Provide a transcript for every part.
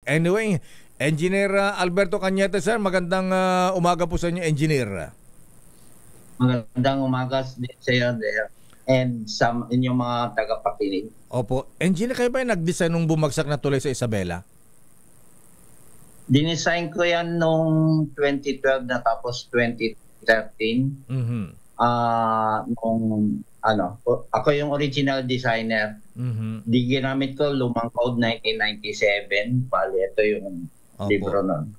Anyway, Engineer Alberto Cañete, sir, magandang umaga po sa inyo, Engineer. Magandang umaga din sa iyo and sa inyong mga tagapakinig. Opo. Engineer, kayo ba yung nag-design nung bumagsak na tulay sa Isabela? Dinesign ko yan nung 2012 na tapos 2013. Ako yung original designer. Di ginamit ko lumang code 1997. Bali, ito yung libro nun.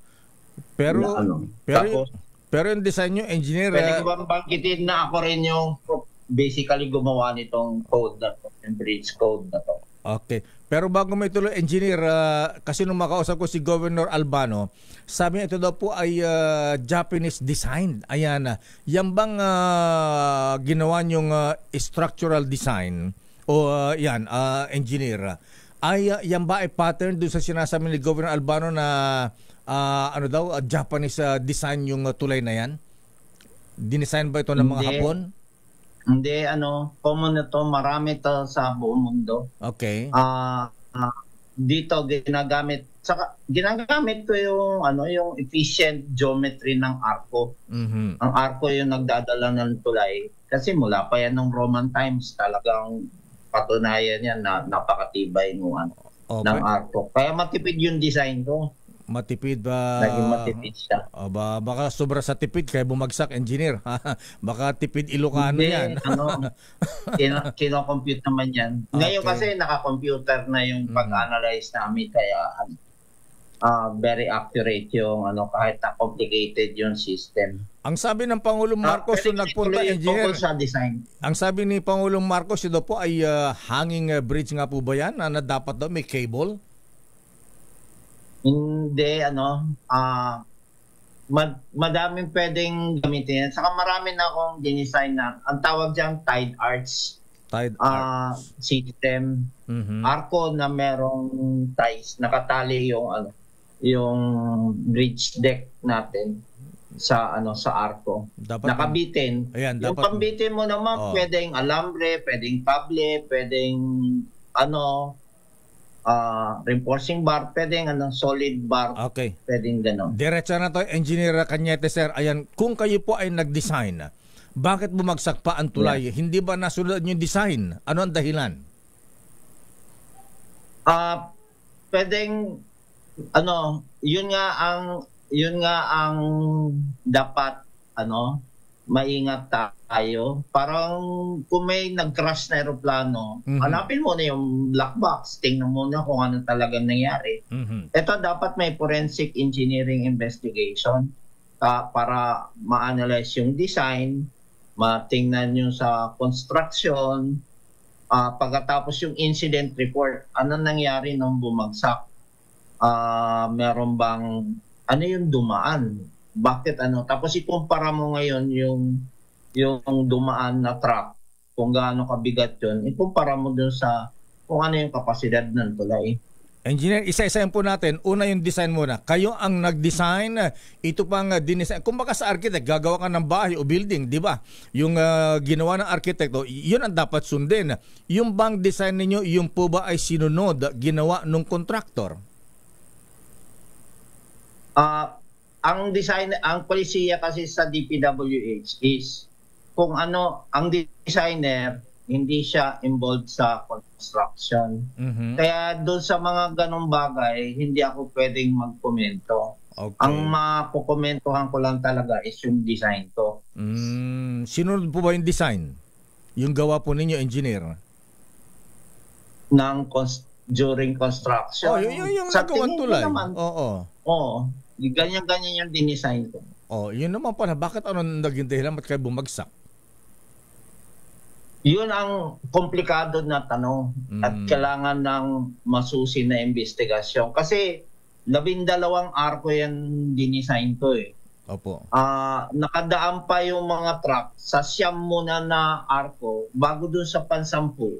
Pero yung design nyo, Engineer... Pwede ko bang banggitin na ako rin yung basically gumawa nitong code na to, yung bridge code na to. Okay. Pero bago may tuloy, Engineer, kasi nung makausap ko si Governor Albano, sabi niya ito daw po ay Japanese design. Ayan, yan bang ginawa niyong structural design o Engineer, ay yan ba ay pattern doon sa sinasabi ni Governor Albano na Japanese design yung tulay na yan? Dinesign ba ito ng mga Hapon? Hindi, common na to, marami to sa buong mundo. Okay. Dito ginagamit ko yung efficient geometry ng arco. Ang arco yung nagdadala ng tulay kasi mula pa yan ng Roman times, talagang patunayan yan na napakatibay ng arco. Kaya matipid yung design ko. Matipid ba? Naging matipid siya. Baka sobra sa tipid kaya bumagsak, Engineer. Baka tipid Ilocano yan. Kino-compute naman yan. Ngayon kasi naka-computer na yung pag-analyze namin kaya very accurate yung kahit na complicated yung system. Ang sabi ng Pangulong Marcos nung nagpunta, Engineer, sa design. Ang sabi ni Pangulong Marcos, ito po ay hanging bridge nga po ba yan na dapat daw may cable? Hindi, madaming pwedeng gamitin yan. Saka marami na akong dinesign na, ang tawag dyan, tied arch. Tied arch. System. Arco na merong ties, nakatali yung bridge deck natin sa arco. Nakabitin. Ayan, yung pambitin mo naman, pwedeng alambre, pwedeng cable, pwedeng reinforcing bar, pwedeng solid bar. Okay. Pwedeng gano'n. Diretso na to, Engineer Cañete, sir. Ayan, kung kayo po ay nag-design, bakit bumagsak pa ang tulay? Yeah. Hindi ba nasunod yung design? Ano ang dahilan? Pwedeng yun nga ang dapat maingat tayo. Parang kung may nag-crash na aeroplano, hanapin mo na yung black box, tingnan mo na kung ano talagang nangyari. Ito dapat may forensic engineering investigation para ma-analyze yung design, matingnan yung sa construction, pagkatapos yung incident report, ano nangyari nung bumagsak, meron bang yung dumaan, bakit tapos ikumpara mo ngayon yung dumaan na truck, kung gaano kabigat yun, ikumpara mo dun sa kung ano yung kapasidad ng tulay. Engineer, isa-isahin po natin. Una yung design muna. Kayo ang nag-design, ito pang dinesign. Kung baka sa architect, gagawa ka ng bahay o building, di ba? Yung ginawa ng architect, yun ang dapat sundin. Yung bang design ninyo, yung po ba ay sinunod, ginawa ng contractor? Ang design, ang polisiya kasi sa DPWH is kung ang designer hindi siya involved sa construction. Kaya doon sa mga ganong bagay, hindi ako pwedeng magkomento. Okay. Ang makukomentohan ko lang talaga is yung design ko. Sinunod po ba yung design? Yung gawa po ninyo, Engineer? During construction. Yung nagawang tulay. Oo. Ganyan-ganyan yung dinesign ko. Yun naman pala. Bakit naging dahilan? Ba't kayo bumagsak? Yun ang komplikado na tanong at kailangan ng masusi na investigasyon. Kasi 12 arko yan dinesign ko eh. Opo. Nakadaan pa yung mga truck sa siyam muna na arko bago dun sa pansampu.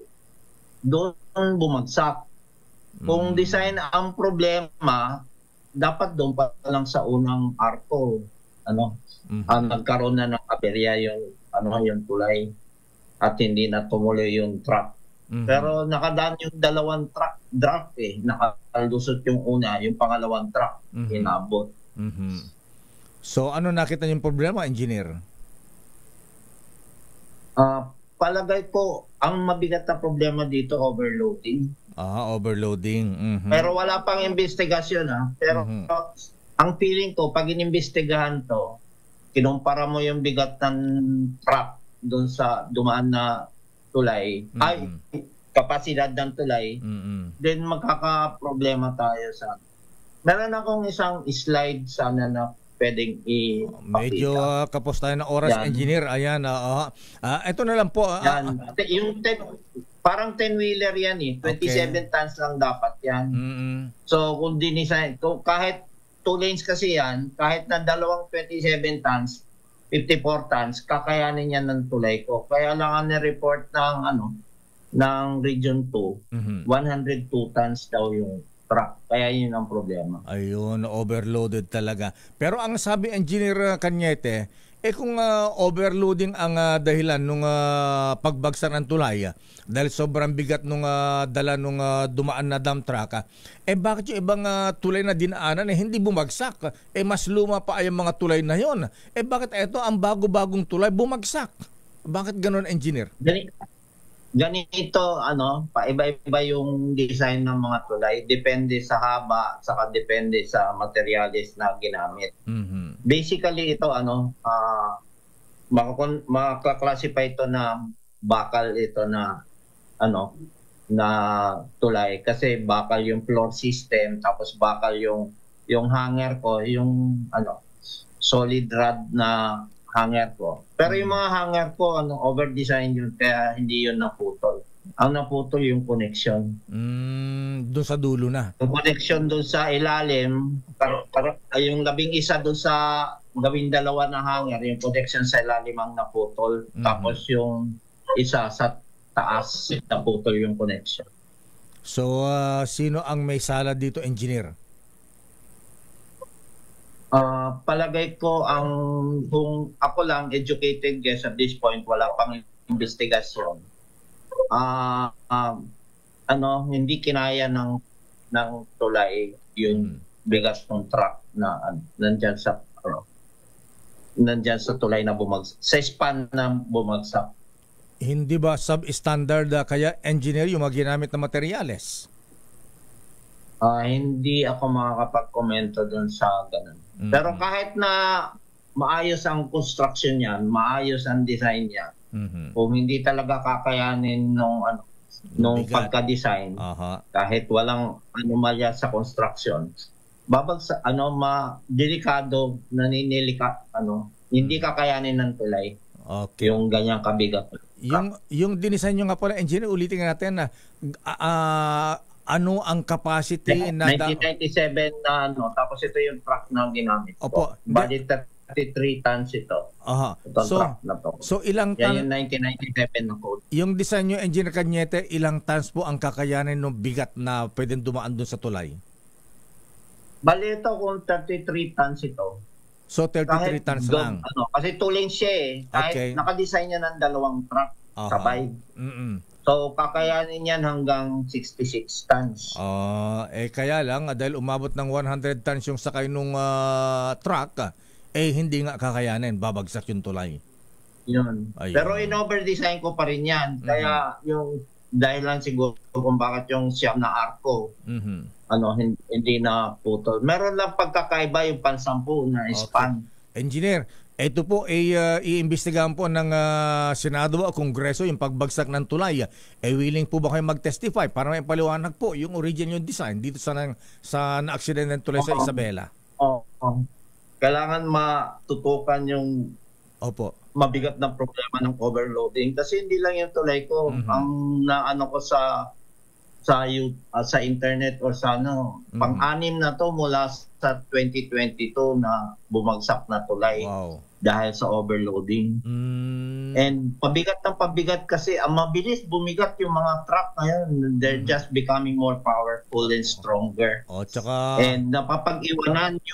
Doon bumagsak. Kung design ang problema, dapat doon pa lang sa unang arko nagkaroon na ng aberya yung tulay at hindi na tumuloy yung truck. Pero nakadaan yung 2 truck draft nakalusot yung una, yung pangalawang truck inabot. So ano nakita niyo yung problema, engineer? Palagay ko ang mabigat na problema dito overloading. Overloading. Pero wala pang investigasyon Pero ang feeling ko pag inimbestigahan to, kinumpara mo yung bigat ng truck doon sa dumaan na tulay, kapasidad ng tulay, then magkakaproblema tayo sa. Meron akong isang slide sana na pwedeng ipakita. Medyo kapos tayo ng oras, engineer. Ayan. Ito na lang po. Yung parang 10-wheeler yan 27 tons lang dapat yan. So kung dinisign, kahit 2 lanes kasi yan, kahit na dalawang 27 tons, 54 tons, kakayanin yan ng tulay ko. Kaya lang ang report ng Region 2, 102 tons daw yung truck. Kaya yun ang problema. Ayun, overloaded talaga. Pero ang sabi Engineer Cañete, kung overloading ang dahilan nung pagbagsak ng tulay, dahil sobrang bigat nung dala nung dumaan na dump truck, bakit yung ibang tulay na dinaanan hindi bumagsak? Mas luma pa ay ang mga tulay na yon. Bakit ito ang bago-bagong tulay bumagsak? Bakit ganun, engineer? Ganito, paiba-iba yung design ng mga tulay. Depende sa haba, saka depende sa materials na ginamit. Basically, ito, makaklasify ito na bakal ito na, na tulay. Kasi bakal yung floor system, tapos bakal yung hanger ko, yung, solid rod na hanger ko. Pero yung mga hanger ko, over-design yun, kaya hindi yun naputol. Ang naputol yung connection. Doon sa dulo na. Yung connection doon sa ilalim, yung 11 doon sa gawing dalawa na hanger, yung connection sa ilalim ang naputol. Tapos yung isa sa taas, naputol yung connection. So, sino ang may sala dito, engineer? Palagay ko kung ako lang educated guess at this point, wala pang investigasyon. Hindi kinaya ng tulay yung bigas ng truck na nandyan sa tulay na bumagsak, sa span na bumagsak. Hindi ba substandard kaya, engineer, yung mga ginamit na materyales? Hindi ako makakapag-komento doon sa ganun. Pero kahit na maayos ang construction niyan, maayos ang design niya, kung hindi talaga kakayanin nung pagka-design, kahit walang anomalya sa construction, babagsak, delikado, hindi kakayanin ng tulay. Okay. Yung ganyang kabigat. Yung dinisign nyo nga po na engineer, ulitin natin na ano ang capacity na 1997 na tapos ito yung truck na ginamit ko. Opo. Bali 33 tons ito. Itong truck na to. So ilang tons? Yan yung 1997 na code. Yung design nyo, Engineer Cañete, ilang tons po ang kakayanin ng bigat na pwedeng dumaan doon sa tulay? Bali ito kung 33 tons ito. So 33 tons lang. Kasi 2 lanes siya Kahit nakadesign niya ng dalawang truck sabay. So, kakayanin yan hanggang 66 tons. Kaya lang, dahil umabot ng 100 tons yung sakay nung truck, hindi nga kakayanin. Babagsak yung tulay. Yun. Pero in-over-design ko pa rin yan. Kaya yung dahilan siguro kung bakit yung siyam na arko, hindi na putol. Meron lang pagkakaiba yung pansampu na span. Engineer, ito po iimbestigahan po ng Senado o Kongreso yung pagbagsak ng tulay. Willing po ba kayo mag-testify para may paliwanag po yung original design dito sa na-aksidente ng tulay sa Isabela? Kailangan matutukan yung mabigat na problema ng overloading. Kasi hindi lang yung tulay ko. Ang naano ko sa internet or sa pang-anim na to mula sa 2022 na bumagsak na tulay. Dahil sa overloading. And pabigat ng pabigat kasi ang mabilis bumigat yung mga truck ngayon. They're just becoming more powerful and stronger. Tsaka... And napapag-iwanan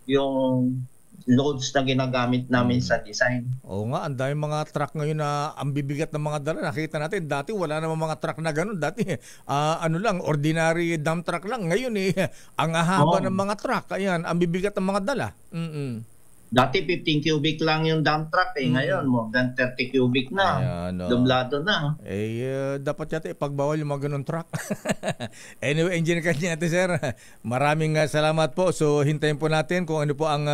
yung loads na ginagamit namin sa design. Oo nga, ang daming mga truck ngayon na ang bibigat ng mga dala. Nakita natin, dati wala namang mga truck na ganun. Dati, ano lang, ordinary dump truck lang. Ngayon ang haba ng mga truck. Ayan, ang bibigat ng mga dala. Dati 15 cubic lang yung dump truck ngayon more than 30 cubic na. Ayan, Dublado na. Dapat yata ipagbawal yung mga ganun truck. Anyway, Engineer Cañete, sir, maraming salamat po. So, hintayin po natin kung ano po ang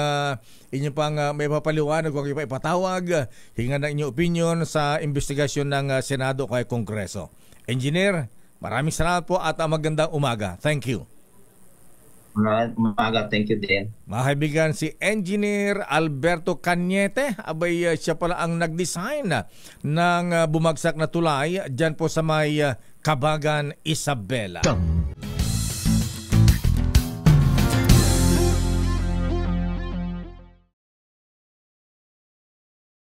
inyong pang may papaliwanag, kung kayo pa ipatawag, hingan ng inyong opinion sa investigasyon ng Senado kay Kongreso. Engineer, maraming salamat po at magandang umaga. Thank you. Umaga, thank you din. Mga kaibigan, si Engineer Alberto Cañete, abay siya pala ang nag-design ng bumagsak na tulay dyan po sa may Cabagan, Isabela.